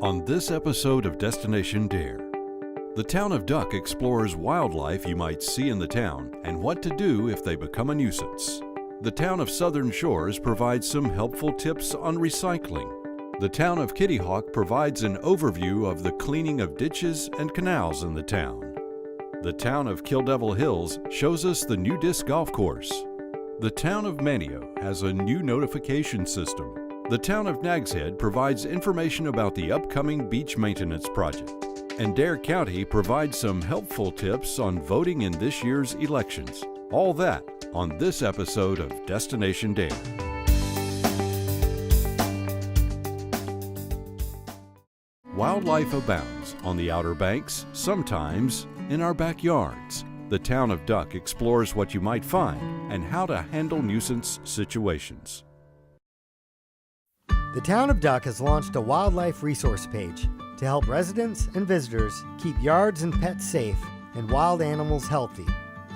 On this episode of Destination Dare, the town of Duck explores wildlife you might see in the town and what to do if they become a nuisance. The town of Southern Shores provides some helpful tips on recycling. The town of Kitty Hawk provides an overview of the cleaning of ditches and canals in the town. The town of Kill Devil Hills shows us the new disc golf course. The town of Manteo has a new notification system. The town of Nags Head provides information about the upcoming beach maintenance project. And Dare County provides some helpful tips on voting in this year's elections. All that on this episode of Destination Dare. Wildlife abounds on the Outer Banks, sometimes in our backyards. The town of Duck explores what you might find and how to handle nuisance situations. The town of Duck has launched a wildlife resource page to help residents and visitors keep yards and pets safe and wild animals healthy.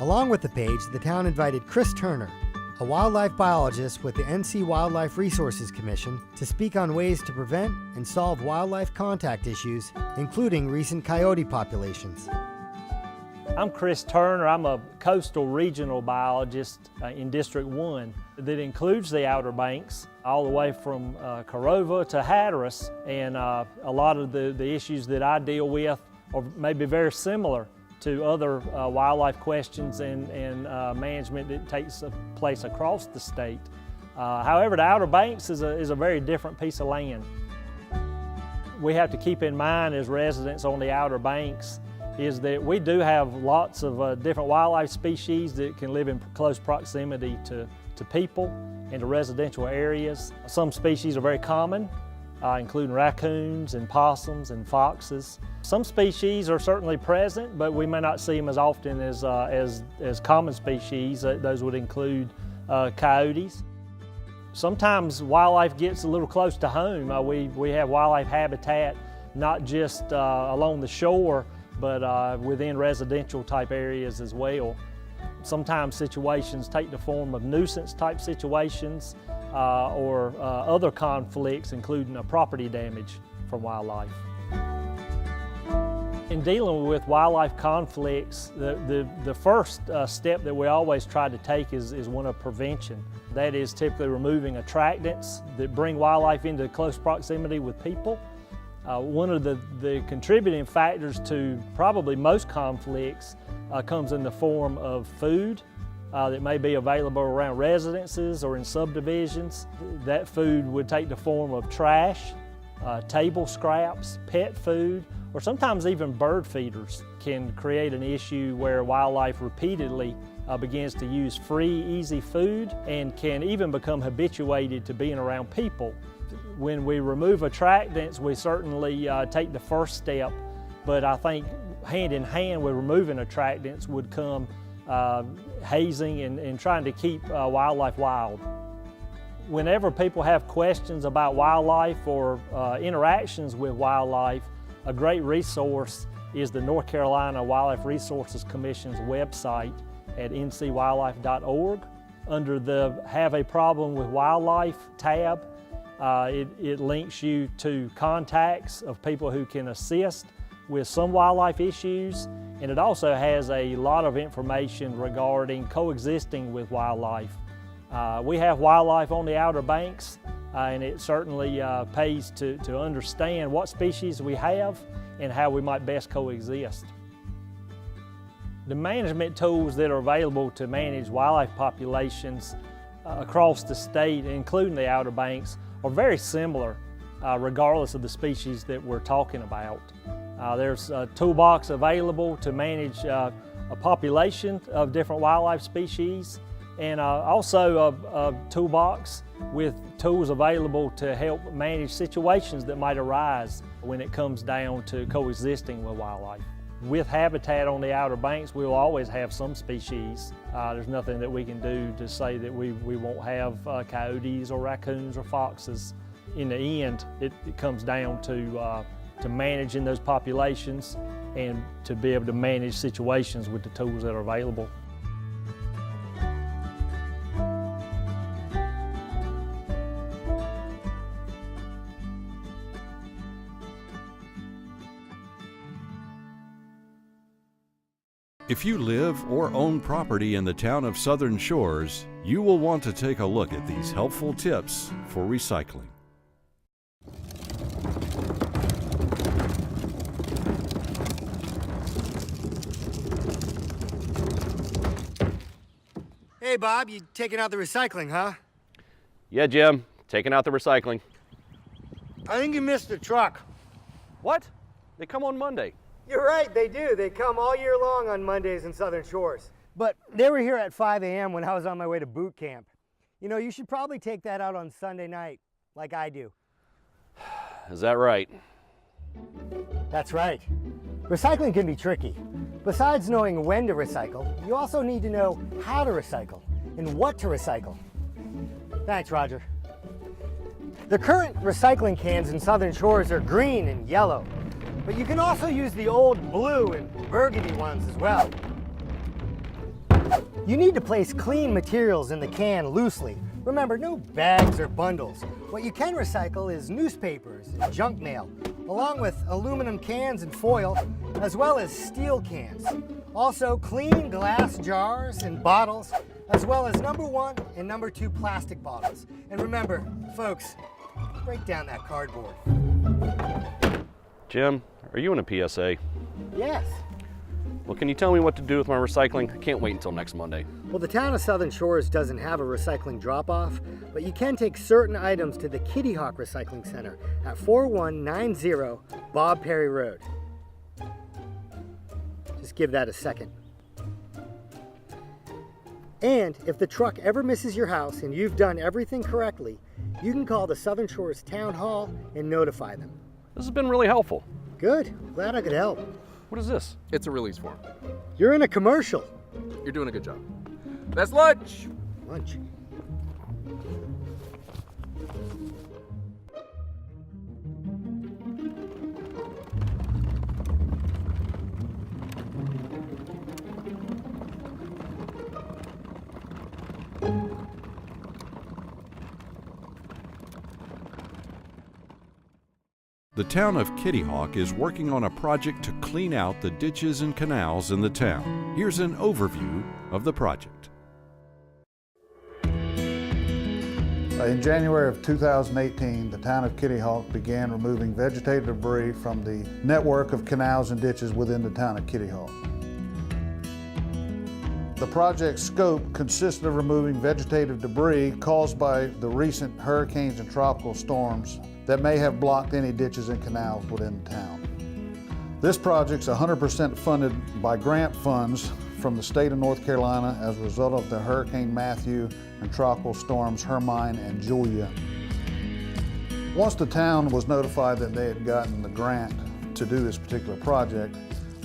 Along with the page, the town invited Chris Turner, a wildlife biologist with the NC Wildlife Resources Commission, to speak on ways to prevent and solve wildlife contact issues, including recent coyote populations. I'm Chris Turner. I'm a coastal regional biologist in District 1 that includes the Outer Banks, all the way from Corova to Hatteras, and a lot of the issues that I deal with are maybe very similar to other wildlife questions and management that takes place across the state. However, the Outer Banks is a very different piece of land. We have to keep in mind as residents on the Outer Banks is that we do have lots of different wildlife species that can live in close proximity to people and to residential areas. Some species are very common, including raccoons and possums and foxes. Some species are certainly present, but we may not see them as often as common species. Those would include coyotes. Sometimes wildlife gets a little close to home. We have wildlife habitat not just along the shore, but within residential type areas as well. Sometimes situations take the form of nuisance type situations or other conflicts, including property damage from wildlife. In dealing with wildlife conflicts, the first step that we always try to take is one of prevention. That is typically removing attractants that bring wildlife into close proximity with people. One of the contributing factors to probably most conflicts comes in the form of food that may be available around residences or in subdivisions. That food would take the form of trash, table scraps, pet food, or sometimes even bird feeders can create an issue where wildlife repeatedly begins to use free, easy food and can even become habituated to being around people. When we remove attractants, we certainly take the first step, but I think hand in hand with removing attractants would come hazing and trying to keep wildlife wild. Whenever people have questions about wildlife or interactions with wildlife, a great resource is the North Carolina Wildlife Resources Commission's website at ncwildlife.org. Under the Have a Problem with Wildlife tab, it links you to contacts of people who can assist with some wildlife issues, and it also has a lot of information regarding coexisting with wildlife. We have wildlife on the Outer Banks, and it certainly pays to understand what species we have and how we might best coexist. The management tools that are available to manage wildlife populations across the state, including the Outer Banks, are very similar regardless of the species that we're talking about. There's a toolbox available to manage a population of different wildlife species, and also a toolbox with tools available to help manage situations that might arise when it comes down to coexisting with wildlife. With habitat on the Outer Banks, we'll always have some species. There's nothing that we can do to say that we won't have coyotes or raccoons or foxes. In the end, it comes down to managing those populations and to be able to manage situations with the tools that are available. If you live or own property in the town of Southern Shores, you will want to take a look at these helpful tips for recycling. Hey, Bob, you taking out the recycling, huh? Yeah, Jim, taking out the recycling. I think you missed the truck. What? They come on Monday. You're right, they do. They come all year long on Mondays in Southern Shores. But they were here at 5 a.m. when I was on my way to boot camp. You know, you should probably take that out on Sunday night, like I do. Is that right? That's right. Recycling can be tricky. Besides knowing when to recycle, you also need to know how to recycle and what to recycle. Thanks, Roger. The current recycling cans in Southern Shores are green and yellow, but you can also use the old blue and burgundy ones as well. You need to place clean materials in the can loosely. Remember, no bags or bundles. What you can recycle is newspapers and junk mail, along with aluminum cans and foil, as well as steel cans. Also, clean glass jars and bottles, as well as number 1 and number 2 plastic bottles. And remember, folks, break down that cardboard. Jim, are you in a PSA? Yes. Well, can you tell me what to do with my recycling? I can't wait until next Monday. Well, the town of Southern Shores doesn't have a recycling drop-off, but you can take certain items to the Kitty Hawk Recycling Center at 4190 Bob Perry Road. Just give that a second. And if the truck ever misses your house and you've done everything correctly, you can call the Southern Shores Town Hall and notify them. This has been really helpful. Good. Glad I could help. What is this? It's a release form. You're in a commercial. You're doing a good job. That's lunch! Lunch. The town of Kitty Hawk is working on a project to clean out the ditches and canals in the town. Here's an overview of the project. In January of 2018, the town of Kitty Hawk began removing vegetative debris from the network of canals and ditches within the town of Kitty Hawk. The project's scope consisted of removing vegetative debris caused by the recent hurricanes and tropical storms that may have blocked any ditches and canals within the town. This project's 100% funded by grant funds from the state of North Carolina as a result of the Hurricane Matthew and tropical storms Hermine and Julia. Once the town was notified that they had gotten the grant to do this particular project,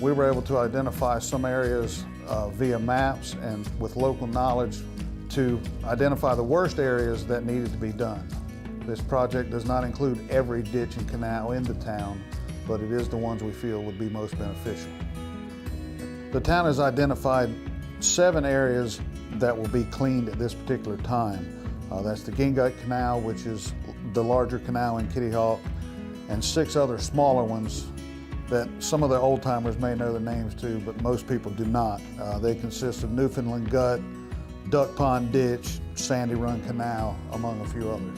we were able to identify some areas via maps and with local knowledge to identify the worst areas that needed to be done. This project does not include every ditch and canal in the town, but it is the ones we feel would be most beneficial. The town has identified 7 areas that will be cleaned at this particular time. That's the Gingut Canal, which is the larger canal in Kitty Hawk, and 6 other smaller ones that some of the old timers may know the names to, but most people do not. They consist of Newfoundland Gut, Duck Pond Ditch, Sandy Run Canal, among a few others.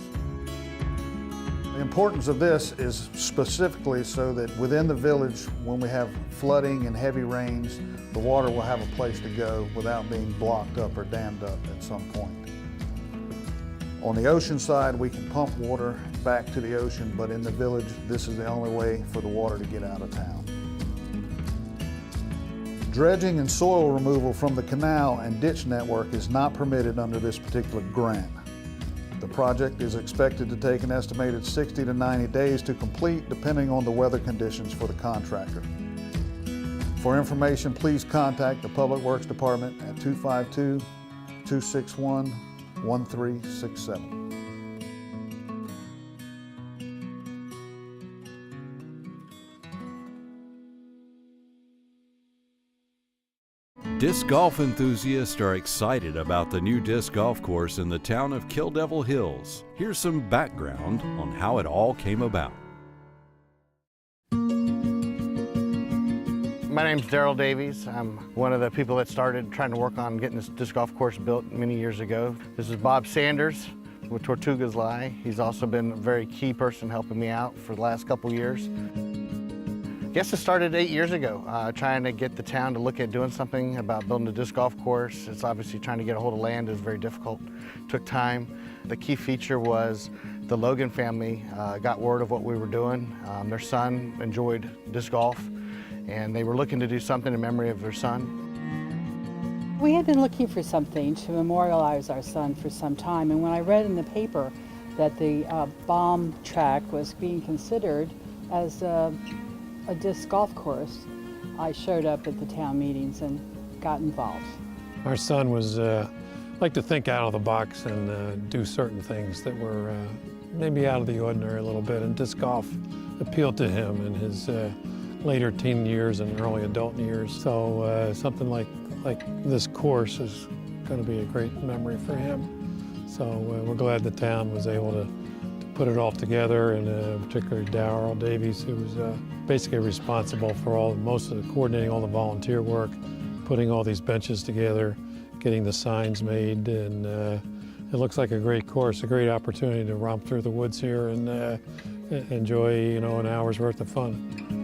The importance of this is specifically so that within the village, when we have flooding and heavy rains, the water will have a place to go without being blocked up or dammed up at some point. On the ocean side, we can pump water back to the ocean, but in the village, this is the only way for the water to get out of town. Dredging and soil removal from the canal and ditch network is not permitted under this particular grant. The project is expected to take an estimated 60 to 90 days to complete, depending on the weather conditions for the contractor. For information, please contact the Public Works Department at 252-261-1367. Disc golf enthusiasts are excited about the new disc golf course in the town of Kill Devil Hills. Here's some background on how it all came about. My name's Daryl Davies. I'm one of the people that started trying to work on getting this disc golf course built many years ago. This is Bob Sanders with Tortugas Lie. He's also been a very key person helping me out for the last couple years. I guess it started 8 years ago, trying to get the town to look at doing something about building a disc golf course. It's obviously trying to get a hold of land is very difficult. It took time. The key feature was the Logan family got word of what we were doing. Their son enjoyed disc golf, and they were looking to do something in memory of their son. We had been looking for something to memorialize our son for some time, and when I read in the paper that the bomb track was being considered as a disc golf course, I showed up at the town meetings and got involved. Our son was like to think out of the box and do certain things that were maybe out of the ordinary a little bit, and disc golf appealed to him in his later teen years and early adult years. So something like this course is going to be a great memory for him. So we're glad the town was able to put it all together, and particularly Daryl Davies, who was basically responsible for most of the coordinating all the volunteer work, putting all these benches together, getting the signs made, and it looks like a great course, a great opportunity to romp through the woods here and enjoy, an hour's worth of fun.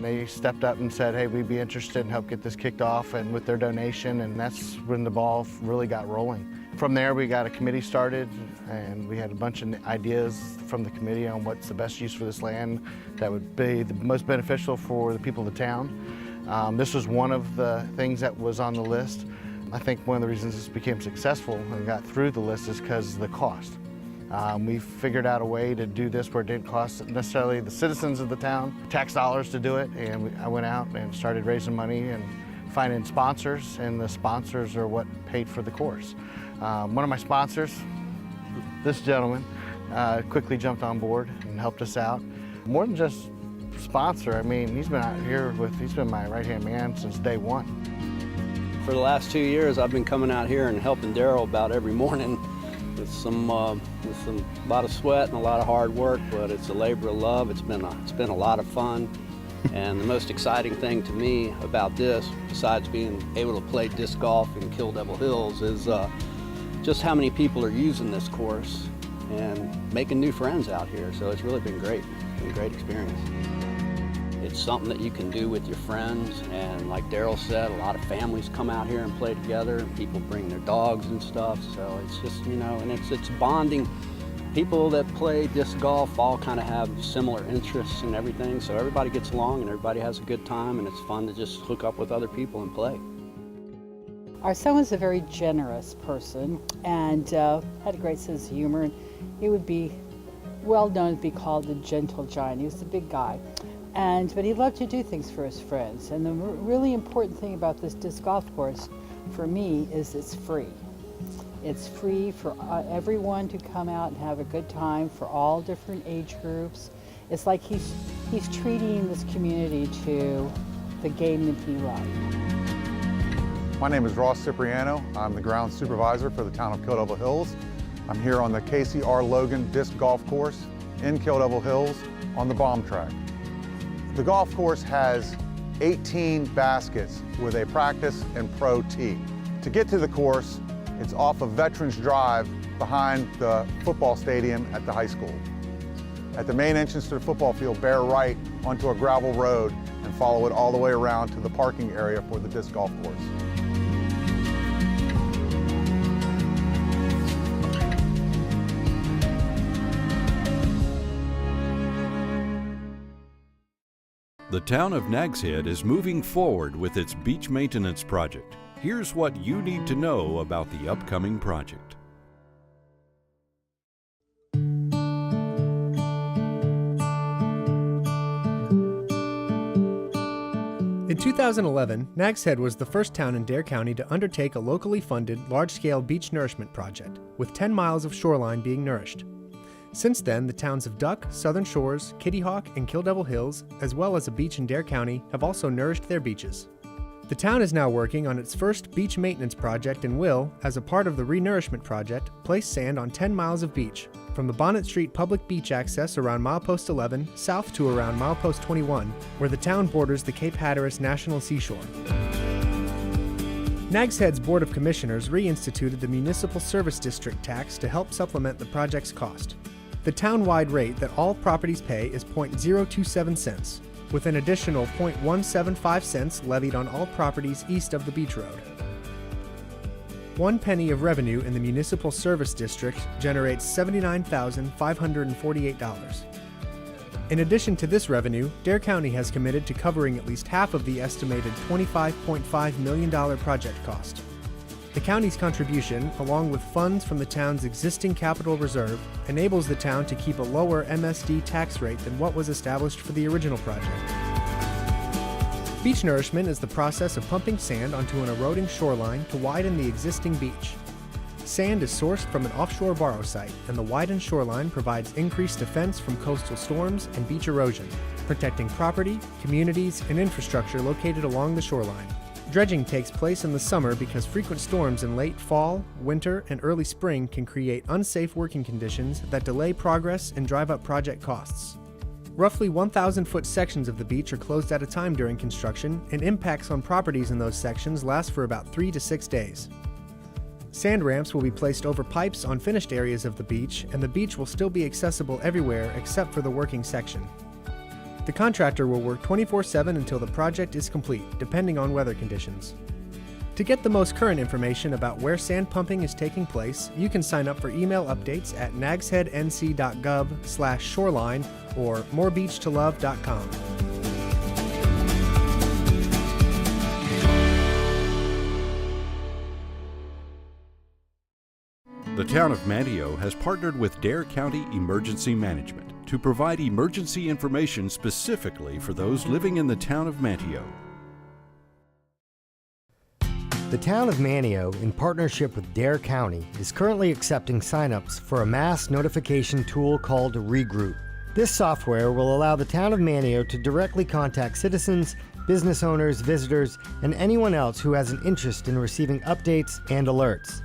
They stepped up and said, hey, we'd be interested in help get this kicked off, and with their donation, and that's when the ball really got rolling. From there, we got a committee started, and we had a bunch of ideas from the committee on what's the best use for this land that would be the most beneficial for the people of the town. This was one of the things that was on the list. I think one of the reasons this became successful and got through the list is because of the cost. We figured out a way to do this where it didn't cost necessarily the citizens of the town tax dollars to do it, and I went out and started raising money and finding sponsors, and the sponsors are what paid for the course. One of my sponsors, this gentleman, quickly jumped on board and helped us out. More than just sponsor, I mean, he's been my right-hand man since day one. For the last 2 years, I've been coming out here and helping Daryl about every morning with a lot of sweat and a lot of hard work, but it's a labor of love. It's been a lot of fun. And the most exciting thing to me about this, besides being able to play disc golf in Kill Devil Hills, is just how many people are using this course and making new friends out here. So it's really been great. It's been a great experience. It's something that you can do with your friends, and like Daryl said, a lot of families come out here and play together, and people bring their dogs and stuff, so it's just, and it's bonding. People that play disc golf all kind of have similar interests and everything, so everybody gets along and everybody has a good time, and it's fun to just hook up with other people and play. Our son was a very generous person and had a great sense of humor, and he would be well known to be called the gentle giant. He was a big guy. But he loved to do things for his friends. And the really important thing about this disc golf course for me is it's free. It's free for everyone to come out and have a good time, for all different age groups. It's like he's treating this community to the game that he loved. My name is Ross Cipriano. I'm the ground supervisor for the town of Kill Devil Hills. I'm here on the Casey R. Logan disc golf course in Kill Devil Hills on the bomb track. The golf course has 18 baskets with a practice and pro tee. To get to the course, it's off of Veterans Drive behind the football stadium at the high school. At the main entrance to the football field, bear right onto a gravel road and follow it all the way around to the parking area for the disc golf course. The town of Nags Head is moving forward with its beach maintenance project. Here's what you need to know about the upcoming project. In 2011, Nags Head was the first town in Dare County to undertake a locally funded, large-scale beach nourishment project, with 10 miles of shoreline being nourished. Since then, the towns of Duck, Southern Shores, Kitty Hawk, and Kill Devil Hills, as well as a beach in Dare County, have also nourished their beaches. The town is now working on its first beach maintenance project and will, as a part of the Renourishment Project, place sand on 10 miles of beach, from the Bonnet Street public beach access around milepost 11 south to around milepost 21, where the town borders the Cape Hatteras National Seashore. Nags Head's Board of Commissioners reinstituted the Municipal Service District tax to help supplement the project's cost. The town-wide rate that all properties pay is .027 cents, with an additional .175 cents levied on all properties east of the beach road. 1 penny of revenue in the Municipal Service District generates $79,548. In addition to this revenue, Dare County has committed to covering at least half of the estimated $25.5 million project cost. The county's contribution, along with funds from the town's existing capital reserve, enables the town to keep a lower MSD tax rate than what was established for the original project. Beach nourishment is the process of pumping sand onto an eroding shoreline to widen the existing beach. Sand is sourced from an offshore borrow site, and the widened shoreline provides increased defense from coastal storms and beach erosion, protecting property, communities, and infrastructure located along the shoreline. Dredging takes place in the summer because frequent storms in late fall, winter, and early spring can create unsafe working conditions that delay progress and drive up project costs. Roughly 1,000-foot sections of the beach are closed at a time during construction, and impacts on properties in those sections last for about 3 to 6 days. Sand ramps will be placed over pipes on finished areas of the beach, and the beach will still be accessible everywhere except for the working section. The contractor will work 24/7 until the project is complete, depending on weather conditions. To get the most current information about where sand pumping is taking place, you can sign up for email updates at nagsheadnc.gov/shoreline or morebeachtolove.com. The town of Manteo has partnered with Dare County Emergency Management to provide emergency information specifically for those living in the town of Manteo. The town of Manteo, in partnership with Dare County, is currently accepting signups for a mass notification tool called Regroup. This software will allow the town of Manteo to directly contact citizens, business owners, visitors, and anyone else who has an interest in receiving updates and alerts.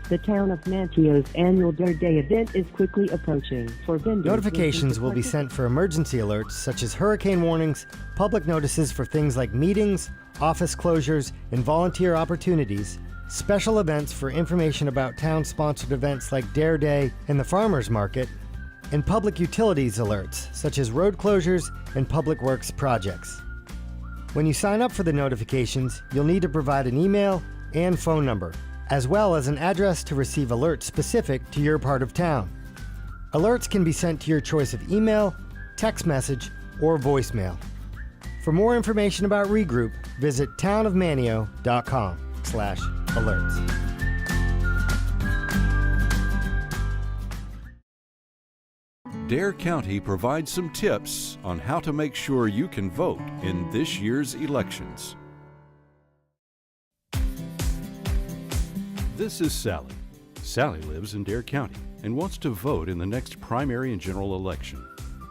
The town of Manteo's annual Dare Day event is quickly approaching. For vendors, notifications will be sent for emergency alerts such as hurricane warnings, public notices for things like meetings, office closures, and volunteer opportunities, special events for information about town-sponsored events like Dare Day and the Farmers Market, and public utilities alerts such as road closures and public works projects. When you sign up for the notifications, you'll need to provide an email and phone number, as well as an address to receive alerts specific to your part of town. Alerts can be sent to your choice of email, text message, or voicemail. For more information about Regroup, visit townofmanteo.com/alerts. Dare County provides some tips on how to make sure you can vote in this year's elections. This is Sally. Sally lives in Dare County and wants to vote in the next primary and general election.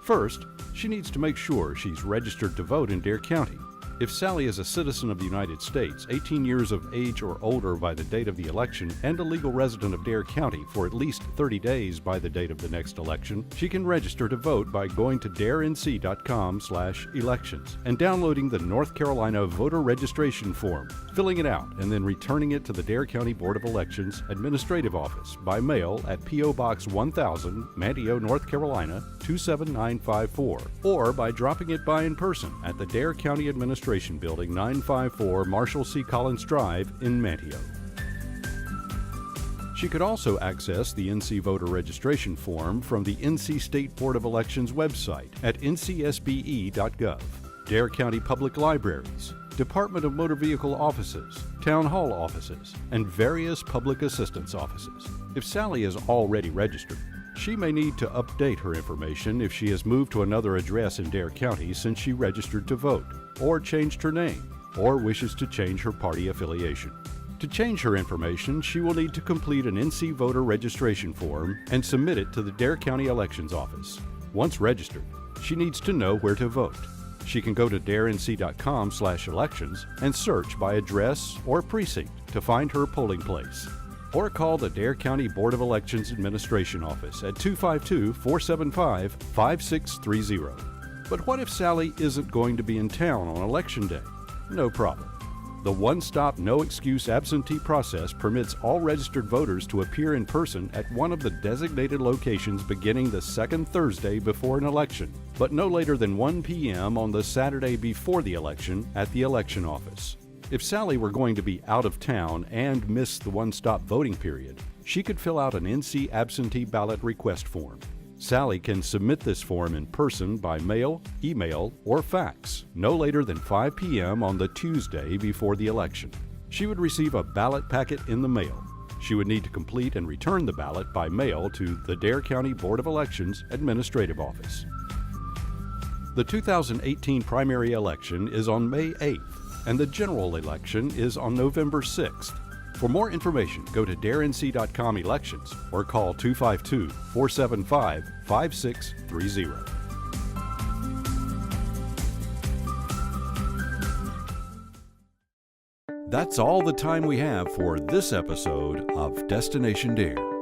First, she needs to make sure she's registered to vote in Dare County. If Sally is a citizen of the United States, 18 years of age or older by the date of the election, and a legal resident of Dare County for at least 30 days by the date of the next election, she can register to vote by going to darenc.com/elections and downloading the North Carolina voter registration form, filling it out, and then returning it to the Dare County Board of Elections Administrative Office by mail at P.O. Box 1000, Manteo, North Carolina, 27954, or by dropping it by in person at the Dare County Administration Building, 954 Marshall C. Collins Drive in Manteo. She could also access the NC voter registration form from the NC State Board of Elections website at ncsbe.gov, Dare County Public Libraries, Department of Motor Vehicle offices, Town Hall offices, and various public assistance offices. If Sally is already registered, she may need to update her information if she has moved to another address in Dare County since she registered to vote, or changed her name, or wishes to change her party affiliation. To change her information, she will need to complete an NC voter registration form and submit it to the Dare County Elections Office. Once registered, she needs to know where to vote. She can go to darenc.com/elections and search by address or precinct to find her polling place. Or call the Dare County Board of Elections Administration Office at 252-475-5630. But what if Sally isn't going to be in town on Election Day? No problem. The one-stop, no-excuse absentee process permits all registered voters to appear in person at one of the designated locations beginning the second Thursday before an election, but no later than 1 p.m. on the Saturday before the election at the election office. If Sally were going to be out of town and miss the one-stop voting period, she could fill out an NC absentee ballot request form. Sally can submit this form in person by mail, email, or fax no later than 5 p.m. on the Tuesday before the election. She would receive a ballot packet in the mail. She would need to complete and return the ballot by mail to the Dare County Board of Elections Administrative Office. The 2018 primary election is on May 8th, and the general election is on November 6th. For more information, go to darenc.com/elections or call 252-475-5630. That's all the time we have for this episode of Destination Dare.